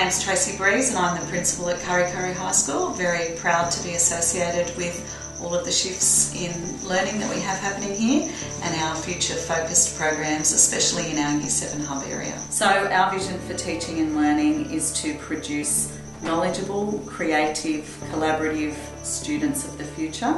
name's Tracy Breeze and I'm the principal at Kurri Kurri High School. Very proud to be associated with all of the shifts in learning that we have happening here and our future focused programs, especially in our Year 7 hub area. So our vision for teaching and learning is to produce knowledgeable, creative, collaborative students of the future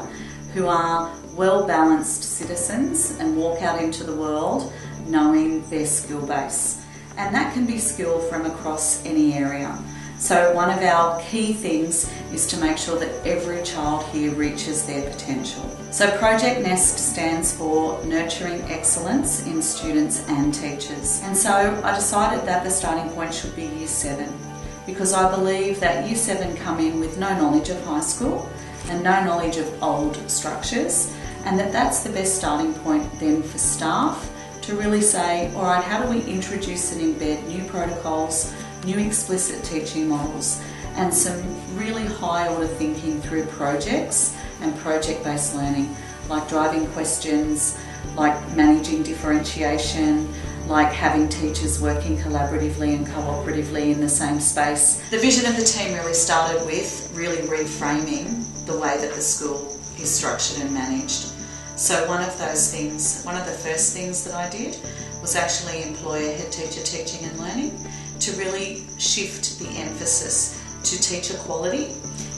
who are well-balanced citizens and walk out into the world knowing their skill base. And that can be skill from across any area. So one of our key things is to make sure that every child here reaches their potential. So Project NEST stands for Nurturing Excellence in Students and Teachers. And so I decided that the starting point should be Year 7 because I believe that Year 7 come in with no knowledge of high school and no knowledge of old structures, and that's the best starting point then for staff to really say, all right, how do we introduce and embed new protocols, new explicit teaching models, and some really high order thinking through projects and project-based learning, like driving questions, like managing differentiation, like having teachers working collaboratively and cooperatively in the same space. The vision of the team really started with really reframing the way that the school is structured and managed. So one of those things, one of the first things that I did was actually employ a head teacher teaching and learning to really shift the emphasis to teacher quality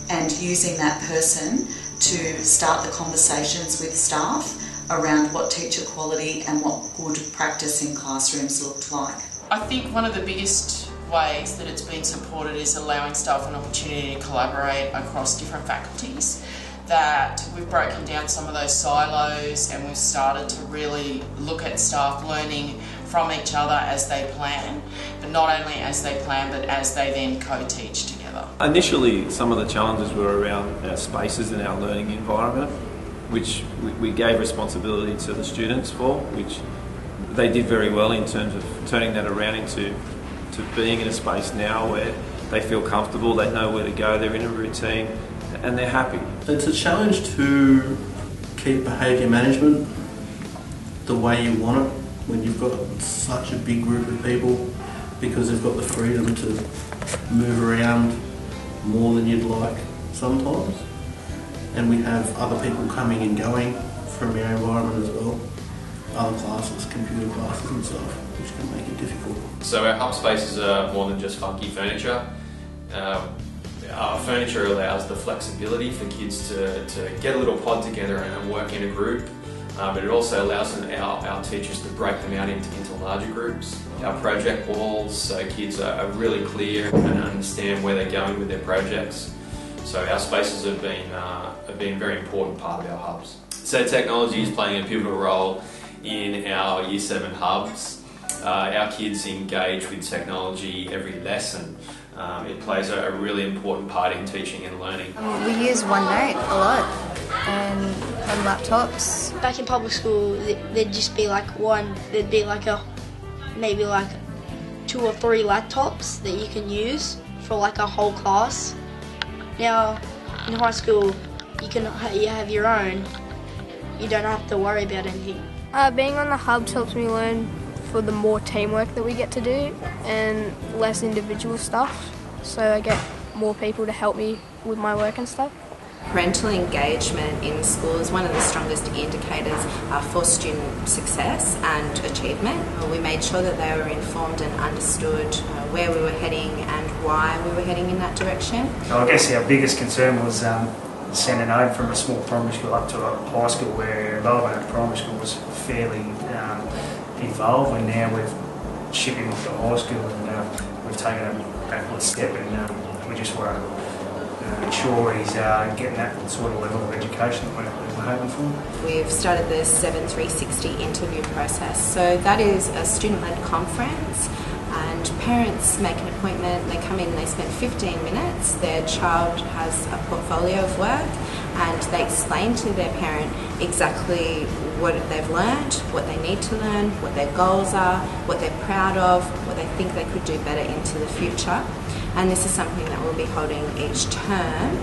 and using that person to start the conversations with staff around what teacher quality and what good practice in classrooms looked like. I think one of the biggest ways that it's been supported is allowing staff an opportunity to collaborate across different faculties. That we've broken down some of those silos and we've started to really look at staff learning from each other as they plan, but not only as they plan but as they then co-teach together. Initially some of the challenges were around our spaces and our learning environment, which we gave responsibility to the students for, which they did very well in terms of turning that around into being in a space now where they feel comfortable, they know where to go, they're in a routine and they're happy. It's a challenge to keep behaviour management the way you want it when you've got such a big group of people, because they've got the freedom to move around more than you'd like sometimes. And we have other people coming and going from our environment as well, other classes, computer classes and stuff, which can make it difficult. So our hub spaces are more than just funky furniture. Our furniture allows the flexibility for kids to get a little pod together and work in a group, but it also allows our teachers to break them out into larger groups. Our project walls, so kids are really clear and understand where they're going with their projects. So our spaces have been a very important part of our hubs. So technology is playing a pivotal role in our Year 7 hubs. Our kids engage with technology every lesson. It plays a really important part in teaching and learning. We use OneNote a lot and on laptops. Back in public school, there'd just be there'd be maybe 2 or 3 laptops that you can use for a whole class. Now, in high school, you have your own. You don't have to worry about anything. Being on the hubs helps me learn for the more teamwork that we get to do and less individual stuff, so I get more people to help me with my work and stuff. Parental engagement in school is one of the strongest indicators for student success and achievement. We made sure that they were informed and understood where we were heading and why we were heading in that direction. So I guess our biggest concern was sending over from a small primary school up to a high school where involvement at primary school was fairly involved, and now we're shipping off to high school and we've taken a backward step and we just want to ensure he's getting that sort of level of education that we're hoping for. We've started the 7360 interview process. So that is a student-led conference and parents make an appointment, they come in and they spend 15 minutes, their child has a portfolio of work and they explain to their parent exactly what they've learned, what they need to learn, what their goals are, what they're proud of, what they think they could do better into the future. And this is something that we'll be holding each term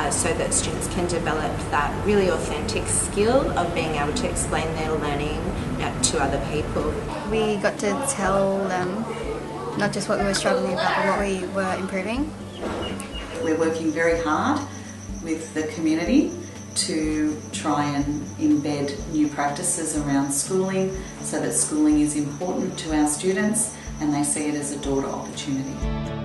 so that students can develop that really authentic skill of being able to explain their learning to other people. We got to tell them not just what we were struggling about, but what we were improving. We're working very hard with the community to try and embed new practices around schooling so that schooling is important to our students and they see it as a door to opportunity.